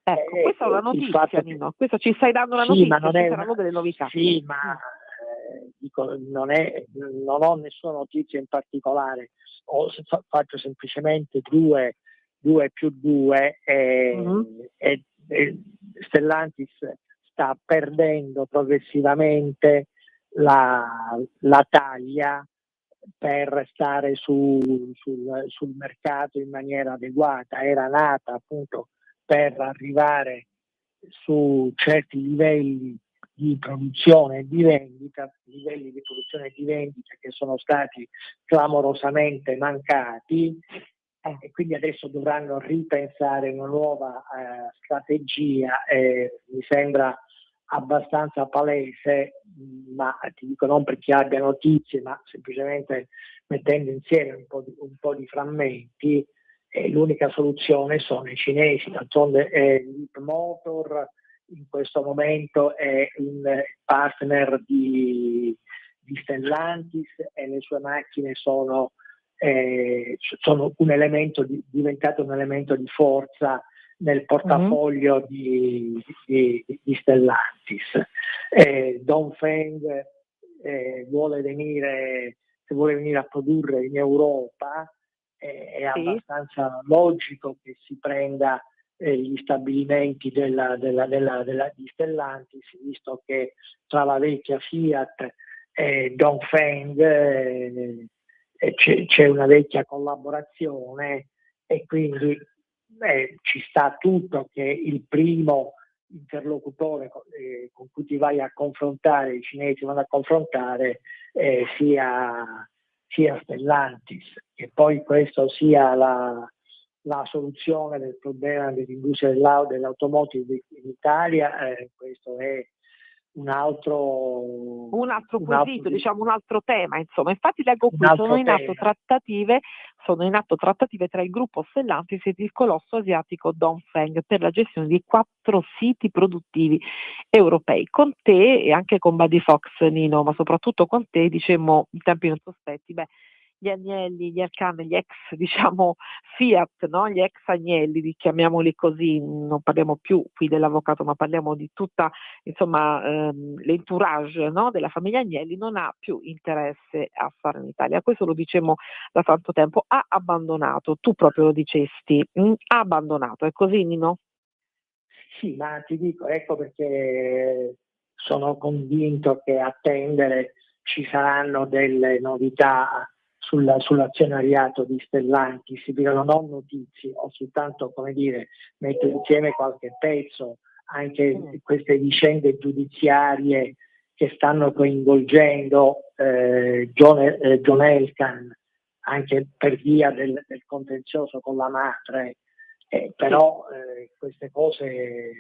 Ecco, questa è una notizia, Nino. Questo ci stai dando una notizia, ma non è saranno delle novità. Sì, ma dico, non ho nessuna notizia in particolare, faccio semplicemente 2 più 2 e Stellantis sta perdendo progressivamente la taglia per stare sul mercato in maniera adeguata. Era nata appunto per arrivare su certi livelli di produzione e di vendita, che sono stati clamorosamente mancati, e quindi adesso dovranno ripensare una nuova strategia. Mi sembra abbastanza palese, ma ti dico non perché abbia notizie, ma semplicemente mettendo insieme un po' di frammenti. L'unica soluzione sono i cinesi. D'altronde Leapmotor in questo momento è un partner di Stellantis e le sue macchine sono diventato un elemento di forza nel portafoglio di Stellantis. Dongfeng vuole venire a produrre in Europa. È abbastanza logico che si prenda gli stabilimenti di Stellantis, visto che tra la vecchia Fiat e Dongfeng c'è una vecchia collaborazione, e quindi ci sta tutto che il primo interlocutore con cui ti vai a confrontare, i cinesi vanno a confrontare, sia Stellantis. E poi questo sia la soluzione del problema dell'industria dell'automotive in Italia, questo è un altro quesito, diciamo un altro tema, insomma. Infatti leggo qui, sono in atto trattative tra il gruppo Stellantis e il colosso asiatico Dongfeng per la gestione di 4 siti produttivi europei. Con te e anche con Buddy Fox, Nino, ma soprattutto con te, dicemmo in tempi non sospetti, gli Agnelli, gli Ercan, gli ex, diciamo, Fiat, no? Gli ex Agnelli, chiamiamoli così, non parliamo più qui dell'avvocato, ma parliamo di tutta, insomma, l'entourage, no? Della famiglia Agnelli, non ha più interesse a stare in Italia. Questo lo dicemmo da tanto tempo, ha abbandonato, tu proprio lo dicesti, ha abbandonato, è così, Nino? Sì, ma ti dico, ecco perché sono convinto che a attendere ci saranno delle novità sull'azionariato di Stellantis. Non ho notizie, ho soltanto, metto insieme qualche pezzo, anche queste vicende giudiziarie che stanno coinvolgendo John Elkann, anche per via del contenzioso con la madre, però queste cose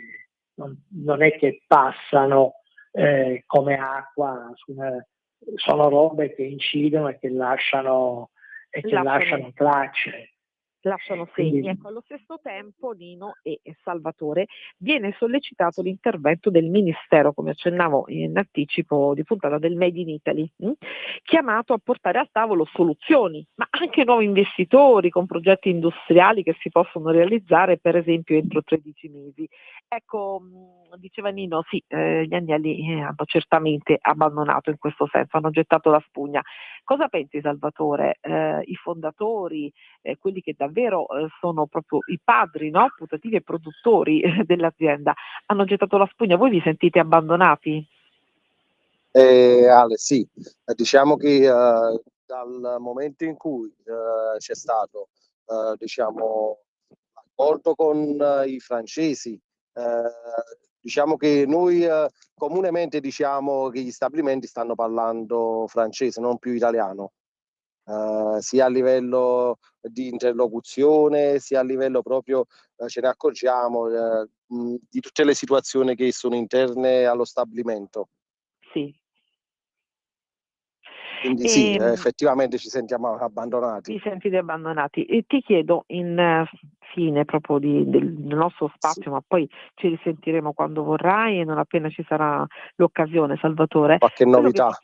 non è che passano come acqua, sono robe che incidono e che lasciano tracce. Lasciano segni. Quindi, Ecco, allo stesso tempo, Nino e Salvatore, viene sollecitato l'intervento del Ministero, come accennavo in anticipo di puntata, del Made in Italy, chiamato a portare al tavolo soluzioni, ma anche nuovi investitori con progetti industriali che si possono realizzare, per esempio, entro 13 mesi. Ecco, diceva Nino, sì, gli Agnelli hanno certamente abbandonato in questo senso, hanno gettato la spugna. Cosa pensi, Salvatore? I fondatori, quelli che davvero sono proprio i padri, no? Putativi e produttori dell'azienda, hanno gettato la spugna, voi vi sentite abbandonati? Ale, sì, diciamo che dal momento in cui c'è stato diciamo, l'accordo con i francesi, diciamo che noi comunemente diciamo che gli stabilimenti stanno parlando francese, non più italiano. Sia a livello di interlocuzione, sia a livello proprio ce ne accorgiamo di tutte le situazioni che sono interne allo stabilimento. Sì. Quindi sì, effettivamente ci sentiamo abbandonati. Vi sentite abbandonati. E ti chiedo in fine proprio del nostro spazio, Sì. ma poi ci risentiremo quando vorrai e non appena ci sarà l'occasione, Salvatore. Qualche novità?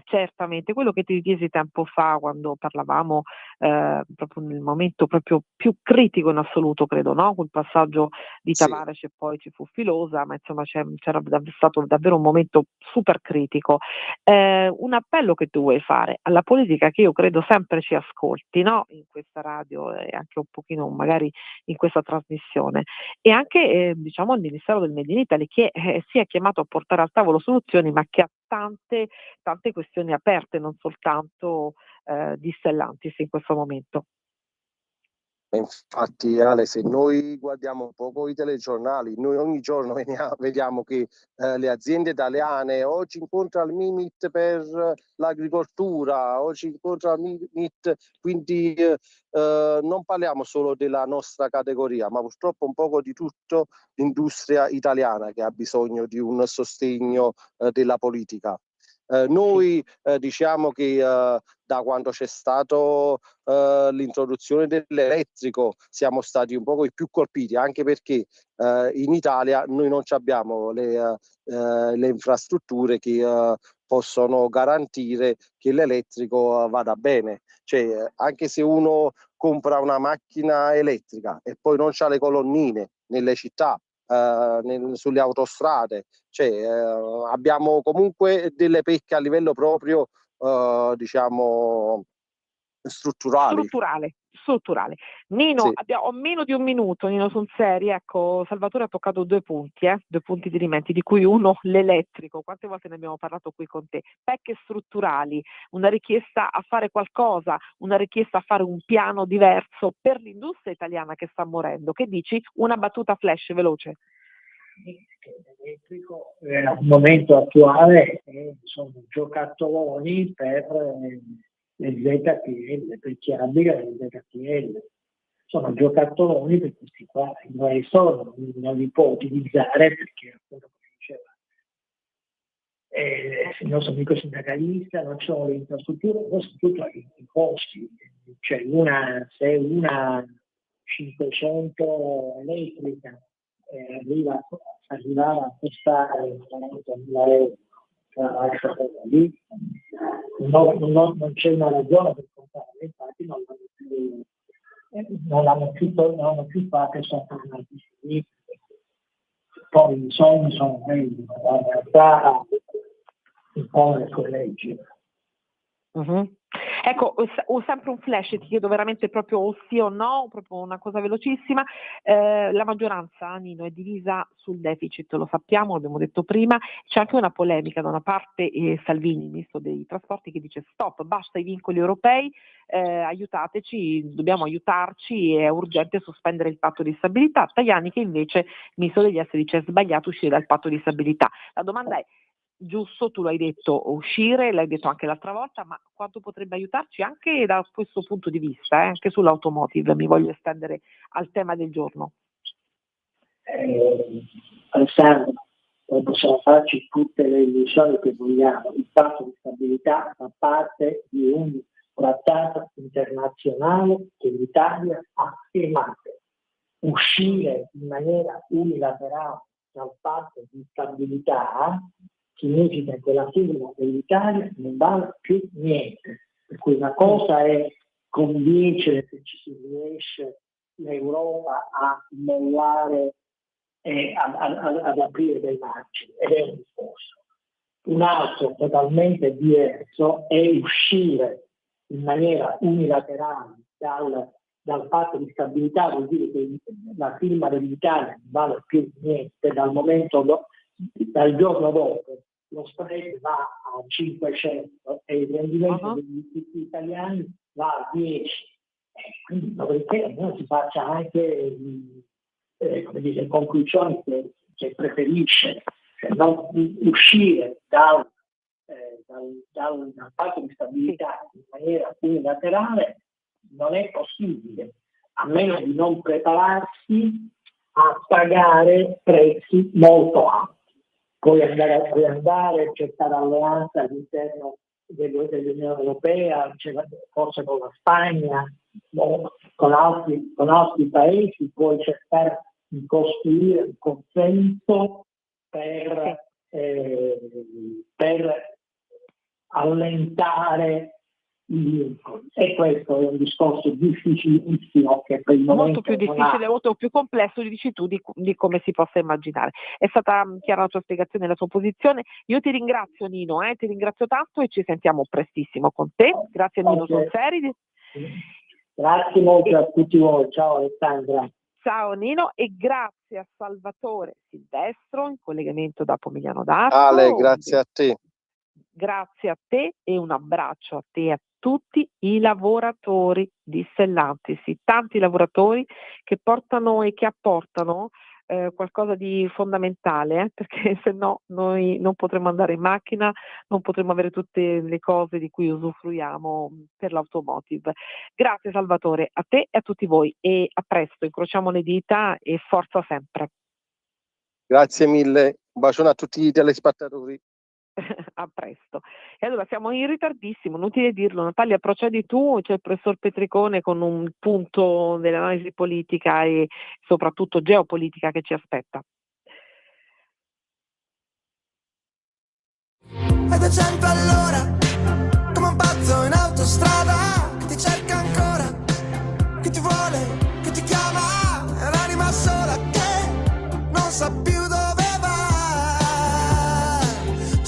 Certamente, quello che ti chiesi tempo fa quando parlavamo proprio nel momento proprio più critico in assoluto, credo, no? Quel passaggio di Sì. Tavares e poi ci fu Filosa, ma insomma c'era stato davvero un momento super critico. Un appello che tu vuoi fare alla politica, che io credo sempre ci ascolti, no? In questa radio e anche un pochino magari in questa trasmissione, e anche diciamo al Ministero del Made in Italy, che si è chiamato a portare al tavolo soluzioni, ma che ha tante questioni aperte, non soltanto di Stellantis in questo momento. Infatti, Ale, se noi guardiamo un poco i telegiornali, noi ogni giorno vediamo che le aziende italiane oggi incontrano il MIMIT per l'agricoltura, oggi incontrano il MIMIT, quindi non parliamo solo della nostra categoria, ma purtroppo un poco di tutta l'industria italiana che ha bisogno di un sostegno della politica. Noi diciamo che da quando c'è stato l'introduzione dell'elettrico siamo stati un poco i più colpiti, anche perché in Italia noi non abbiamo le infrastrutture che possono garantire che l'elettrico vada bene. Cioè, anche se uno compra una macchina elettrica e poi non c'ha le colonnine nelle città, sulle autostrade, cioè, abbiamo comunque delle pecche a livello proprio diciamo strutturali. Strutturale. Nino, Sì. ho meno di un minuto, Nino, sono seri. Ecco, Salvatore ha toccato due punti dirimenti, di cui uno l'elettrico. Quante volte ne abbiamo parlato qui con te? Pecche strutturali, una richiesta a fare qualcosa, una richiesta a fare un piano diverso per l'industria italiana che sta morendo. Che dici? Una battuta flash veloce. L'elettrico al momento attuale sono giocattoloni per le ZTL, per chi abita le ZTL. Sono giocattoloni per questi qua, il resto non li può utilizzare perché, appunto, come diceva il nostro amico sindacalista, non ci sono le infrastrutture, ma soprattutto i costi. Cioè se una 500 elettrica arrivava a costare 40.000 euro, lì non c'è una ragione per comprare, infatti non l'hanno più fatte, sono tornati lì. Poi i soldi sono quelli, ma la realtà impone le sue leggi. Ecco, ho sempre un flash, ti chiedo veramente proprio o sì o no, proprio una cosa velocissima. La maggioranza, Nino, è divisa sul deficit, lo sappiamo, l'abbiamo detto prima. C'è anche una polemica da una parte, Salvini, ministro dei trasporti, che dice stop, basta i vincoli europei, aiutateci, dobbiamo aiutarci, è urgente sospendere il patto di stabilità. Tajani, che invece, il ministro degli esteri, dice è sbagliato uscire dal patto di stabilità. La domanda è: giusto, tu l'hai detto, uscire, l'hai detto anche l'altra volta, ma quanto potrebbe aiutarci anche da questo punto di vista, anche sull'automotive, mi voglio estendere al tema del giorno. Alessandro, possiamo farci tutte le illusioni che vogliamo. Il patto di stabilità fa parte di un trattato internazionale che l'Italia ha firmato. Uscire in maniera unilaterale dal patto di stabilità significa che la firma dell'Italia non vale più niente. Per cui una cosa è convincere che ci si riesce l'Europa a mollare e ad aprire dei margini, ed è un discorso. Un altro totalmente diverso è uscire in maniera unilaterale dal patto di stabilità, vuol dire che la firma dell'Italia non vale più niente dal giorno dopo. Lo spread va a 500 e il rendimento degli istituti italiani va a 10. Quindi dopodiché almeno si faccia anche conclusioni che preferisce, cioè non uscire dal patto di stabilità in maniera unilaterale non è possibile, a meno di non prepararsi a pagare prezzi molto alti. Puoi andare a cercare alleanze all'interno dell'Unione Europea, forse con la Spagna, con altri paesi, puoi cercare di costruire un consenso per allentare i vincoli. E questo è un discorso difficilissimo che per il momento molto più difficile, molto più complesso, dici tu, di come si possa immaginare. È stata chiara la tua spiegazione e la tua posizione. Io ti ringrazio, Nino, ti ringrazio tanto e ci sentiamo prestissimo con te. Grazie a Nino Solferi. Grazie molto a tutti voi. Ciao Alessandra. Ciao Nino, e grazie a Salvatore Silvestro in collegamento da Pomigliano d'Arco. Ale, grazie a te. Grazie a te e un abbraccio a te e a tutti i lavoratori di Stellantis, tanti lavoratori che portano e che apportano qualcosa di fondamentale, perché se no noi non potremo andare in macchina, non potremo avere tutte le cose di cui usufruiamo per l'automotive. Grazie Salvatore, a te e a tutti voi, e a presto, incrociamo le dita e forza sempre. Grazie mille, un bacione a tutti i telespettatori. A presto. E allora siamo in ritardissimo, inutile dirlo. Natalia, procedi tu, c'è il professor Petricone con un punto dell'analisi politica e soprattutto geopolitica che ci aspetta. Ed è 100 all'ora, come un pazzo in autostrada, che ti cerca ancora, che ti vuole, che ti chiama, è un'anima sola che non sa più dove va.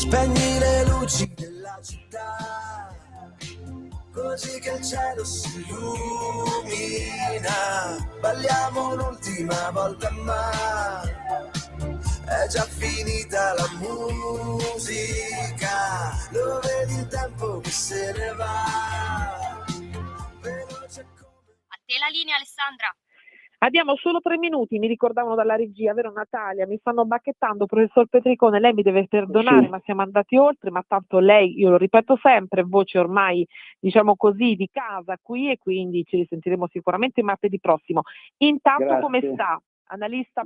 Spegni le luci della città, così che il cielo si illumina. Balliamo l'ultima volta ma è già finita la musica. Lo vedi il tempo che se ne va, veloce come... A te la linea, Alessandra. Abbiamo solo 3 minuti, mi ricordavano dalla regia, vero Natalia? Mi stanno bacchettando, professor Petricone, lei mi deve perdonare, sì, ma siamo andati oltre, ma tanto lei, io lo ripeto sempre, voce ormai, diciamo così, di casa qui, e quindi ci risentiremo sicuramente martedì prossimo. Intanto grazie. Come sta? Analista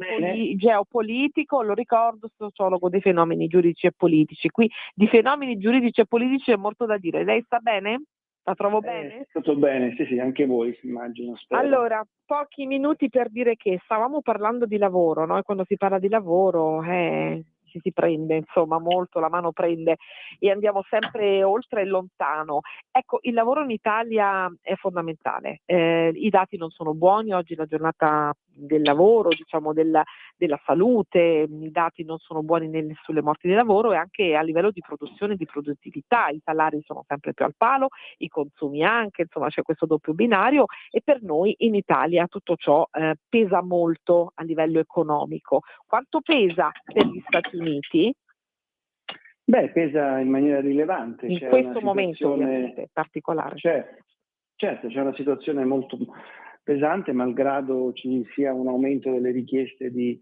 geopolitico, lo ricordo, sociologo dei fenomeni giuridici e politici. Qui di fenomeni giuridici e politici è molto da dire. Lei sta bene? La trovo bene? Tutto bene, sì, anche voi immagino, spero. Allora, pochi minuti per dire che stavamo parlando di lavoro, no? E quando si parla di lavoro ci si prende, insomma, molto, la mano prende e andiamo sempre oltre e lontano. Ecco, il lavoro in Italia è fondamentale, i dati non sono buoni, oggi è la giornata del lavoro, diciamo della salute, i dati non sono buoni sulle morti di lavoro, e anche a livello di produzione e di produttività, i salari sono sempre più al palo, i consumi anche, insomma c'è questo doppio binario, e per noi in Italia tutto ciò pesa molto a livello economico. Quanto pesa per gli Stati Uniti? Beh, pesa in maniera rilevante. In questo momento ovviamente particolare. Certo, c'è una situazione molto pesante, malgrado ci sia un aumento delle richieste di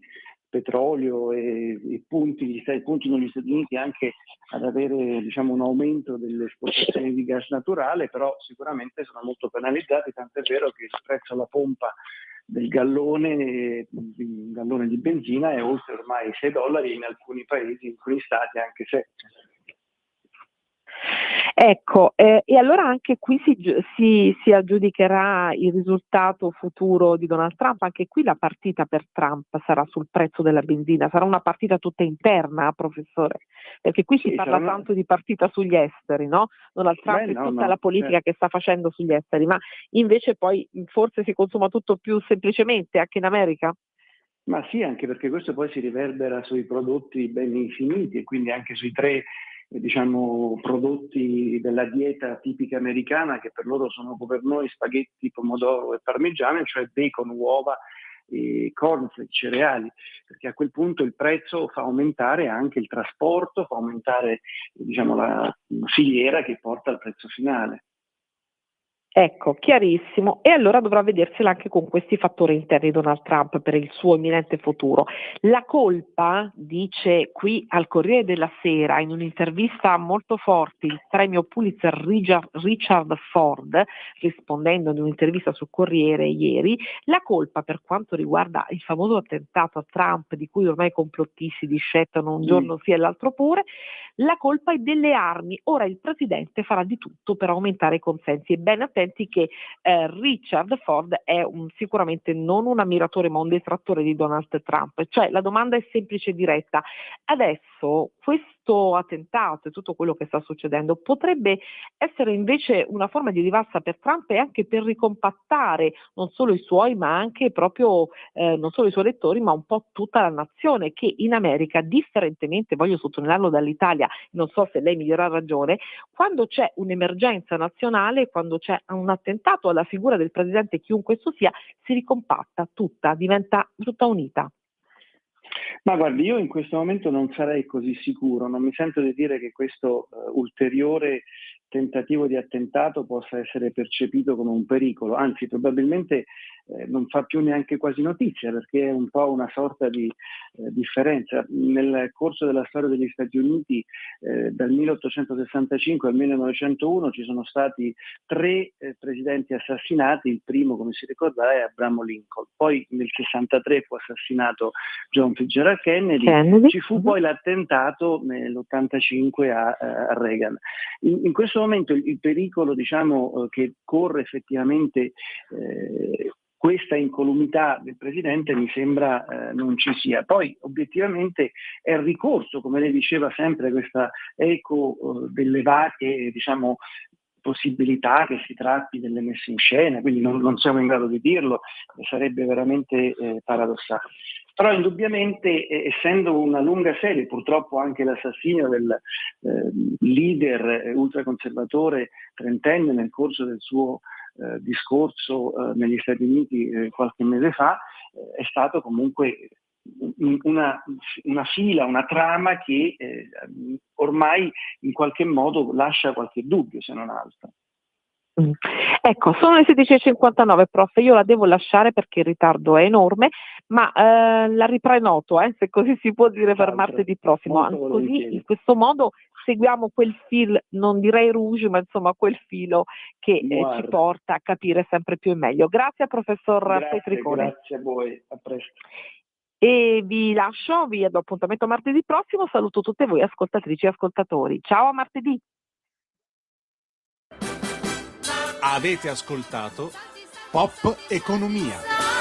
petrolio e i punti negli Stati Uniti anche ad avere, diciamo, un aumento delle esportazioni di gas naturale, però sicuramente sono molto penalizzati, tant'è vero che il prezzo alla pompa del gallone di benzina è oltre ormai $6, in alcuni paesi, in alcuni stati anche 7. Ecco, e allora anche qui si aggiudicherà il risultato futuro di Donald Trump. Anche qui la partita per Trump sarà sul prezzo della benzina, sarà una partita tutta interna, professore, perché qui si parla tanto di partita sugli esteri, no? Donald Trump e tutta la politica che sta facendo sugli esteri, ma invece poi forse si consuma tutto più semplicemente anche in America? Ma sì, anche perché questo poi si riverbera sui prodotti ben finiti e quindi anche sui 3 diciamo prodotti della dieta tipica americana, che per loro sono per noi spaghetti, pomodoro e parmigiano, cioè bacon, uova e cornflakes, cereali, perché a quel punto il prezzo fa aumentare anche il trasporto, fa aumentare, diciamo, la filiera che porta al prezzo finale. Ecco, chiarissimo. E allora dovrà vedersela anche con questi fattori interni Donald Trump per il suo imminente futuro. La colpa, dice qui al Corriere della Sera, in un'intervista molto forte, il premio Pulitzer Richard Ford, rispondendo ad un'intervista sul Corriere ieri, la colpa per quanto riguarda il famoso attentato a Trump, di cui ormai i complottisti discettano un giorno sì e l'altro pure, la colpa è delle armi. Ora il presidente farà di tutto per aumentare i consensi, e ben attenti che Richard Ford è sicuramente non un ammiratore ma un detrattore di Donald Trump. Cioè la domanda è semplice e diretta: adesso questo attentato e tutto quello che sta succedendo potrebbe essere invece una forma di rivalsa per Trump e anche per ricompattare non solo i suoi ma anche proprio non solo i suoi elettori ma un po' tutta la nazione, che in America, differentemente, voglio sottolinearlo, dall'Italia, non so se lei mi darà ragione, quando c'è un'emergenza nazionale, quando c'è un attentato alla figura del presidente, chiunque esso sia, si ricompatta tutta, diventa tutta unita. Ma guardi, io in questo momento non sarei così sicuro, non mi sento di dire che questo ulteriore tentativo di attentato possa essere percepito come un pericolo, anzi probabilmente non fa più neanche quasi notizia, perché è un po' una sorta di differenza. Nel corso della storia degli Stati Uniti, dal 1865 al 1901 ci sono stati 3 presidenti assassinati. Il primo, come si ricorda, è Abraham Lincoln, poi nel 63 fu assassinato John Fitzgerald Kennedy. Ci fu poi l'attentato nell'85 a Reagan. In questo momento il pericolo, diciamo, che corre effettivamente questa incolumità del presidente mi sembra non ci sia. Poi obiettivamente è il ricorso, come lei diceva sempre, questa eco delle varie, diciamo, possibilità che si tratti delle messe in scena, quindi non siamo in grado di dirlo, sarebbe veramente paradossale. Però indubbiamente, essendo una lunga serie, purtroppo anche l'assassinio del leader ultraconservatore trentenne nel corso del suo discorso negli Stati Uniti qualche mese fa, è stato comunque una fila, una trama che ormai in qualche modo lascia qualche dubbio, se non altro. Ecco, sono le 16:59, prof, io la devo lasciare perché il ritardo è enorme, ma la riprenoto, se così si può dire, per martedì prossimo. Così, in questo modo, seguiamo quel fil, non direi rouge, ma insomma quel filo che ci porta a capire sempre più e meglio. Grazie, professor Petricone. Grazie a voi, a presto. E vi lascio, vi do appuntamento martedì prossimo, saluto tutte voi ascoltatrici e ascoltatori. Ciao, a martedì! Avete ascoltato Pop Economia.